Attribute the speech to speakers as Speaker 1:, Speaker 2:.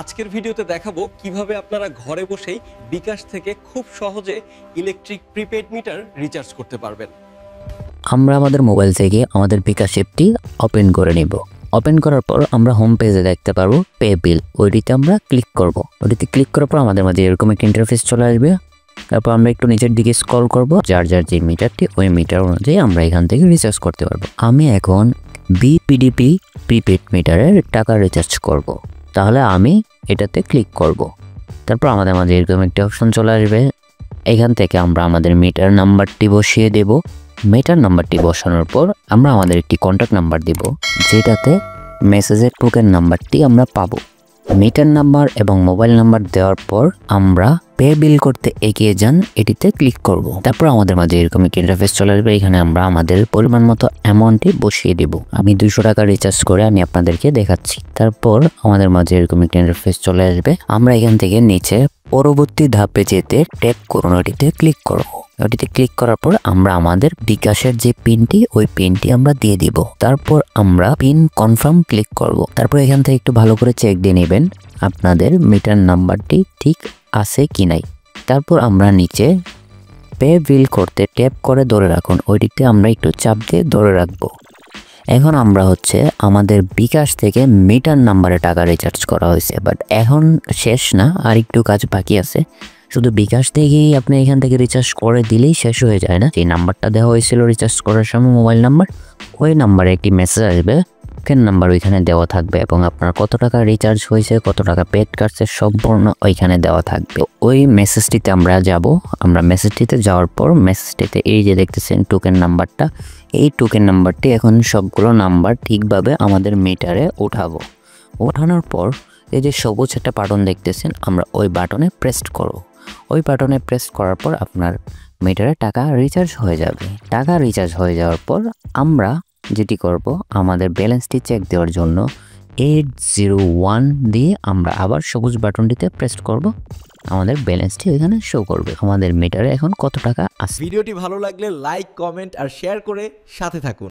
Speaker 1: আজকের ভিডিওতে দেখাবো কিভাবে আপনারা ঘরে বসেই বিকাশ থেকে খুব সহজে ইলেকট্রিক প্রিপেড মিটার রিচার্জ করতে পারবেন।
Speaker 2: আমরা আমাদের মোবাইল থেকে আমাদের বিকাশ অ্যাপটি ওপেন করে নিব। ওপেন করার পর আমরা হোম পেজে দেখতে পারবো পে বিল, ওইটিতে আমরা ক্লিক করব। ওইটিতে ক্লিক করার পর আমাদের মাঝে এরকম একটা ইন্টারফেস চলে আসবে। তারপর আমরা একটু নিচের দিকে স্ক্রল করব, যার যে মিটারটি ওই মিটার অনুযায়ী আমরা এখান থেকে রিচার্জ করতে পারবো। আমি এখন বিপিডিপি প্রিপেড মিটারের টাকা রিচার্জ করব, তাহলে আমি এটাতে ক্লিক করব। তারপর আমাদের মাঝে এরকম একটা অপশন চলে আসবে। এখান থেকে আমরা আমাদের মিটার নাম্বারটি বসিয়ে দেব। মিটার নাম্বারটি বসানোর পর আমরা আমাদের একটি কন্ট্যাক্ট নাম্বার দেব, যেটাতে মেসেজের টোকেন নাম্বারটি আমরা পাবো। মিটার নাম্বার এবং মোবাইল নাম্বার দেওয়ার পর আমরা পে বিল করতে এগিয়ে যান, এটিতে ক্লিক করব। তারপর আমাদের মাঝে এরকম একটি ইন্টারফেস চলে আসবে। এখানে আমরা আমাদের পরিমাণ মতো অ্যামাউন্টটি বসিয়ে দেব। আমি 200 টাকা রিচার্জ করে আমি আপনাদেরকে দেখাচ্ছি। তারপর আমাদের মাঝে এরকম একটি ইন্টারফেস চলে আসবে। আমরা এখান থেকে নিচে পরবর্তী ধাপে যেতে ট্যাপ করুন, ওটিতে ক্লিক করব। ওটিতে ক্লিক করার পর আমরা আমাদের বিকাশের যে পিনটি ওই পিনটি আমরা দিয়ে দিব। তারপর আমরা পিন কনফার্ম ক্লিক করব। তারপর এখান থেকে একটু ভালো করে চেক দিয়ে নেবেন আপনাদের মিটার নাম্বারটি ঠিক আছে কি নাই। তারপর আমরা নিচে পে বিল করতে ট্যাপ করে ধরে রাখুন, ওইটিতে আমরা একটু চাপ দিয়ে ধরে রাখবো। এখন আমরা আমাদের বিকাশ থেকে মিটার নাম্বারে টাকা রিচার্জ করা হয়েছে, বাট এখন শেষ না, আর একটু কাজ বাকি আছে। শুধু বিকাশ থেকেই আপনি এখান থেকে রিচার্জ করে দিলেই শেষ হয়ে যায় না। যে নাম্বারটা দেওয়া হয়েছিল রিচার্জ করার সময় মোবাইল নাম্বার, ওই নাম্বারে একটি মেসেজ আসবে, টোকেন নাম্বার ওইখানে দেওয়া থাকবে এবং আপনার কত টাকা রিচার্জ হয়েছে, কত টাকা পেড কাটছে সম্পূর্ণ ওইখানে দেওয়া থাকবে। ওই মেসেজটিতে আমরা যাব। আমরা মেসেজটিতে যাওয়ার পর মেসেজটিতে এই যে দেখতেছেন টোকেন নাম্বারটা, এই টোকেন নাম্বারটি এখন সবগুলো নাম্বার ঠিকভাবে আমাদের মিটারে উঠাবো। ওঠানোর পর এই যে সবুজ একটা বাটন দেখতেছেন, আমরা ওই বাটনে প্রেস করব। ওই বাটনে প্রেস করার পর আপনার মিটারে টাকা রিচার্জ হয়ে যাবে। টাকা রিচার্জ হয়ে যাওয়ার পর আমরা যেটি করব, আমাদের ব্যালেন্সটি চেক দেওয়ার জন্য 801 দিয়ে আমরা আবার সবুজ বাটনটিতে প্রেস করব। আমাদের ব্যালেন্সটি ওইখানে শো করবে, আমাদের মিটারে এখন কত টাকা আছে।
Speaker 1: ভিডিওটি ভালো লাগলে লাইক, কমেন্ট আর শেয়ার করে সাথে থাকুন।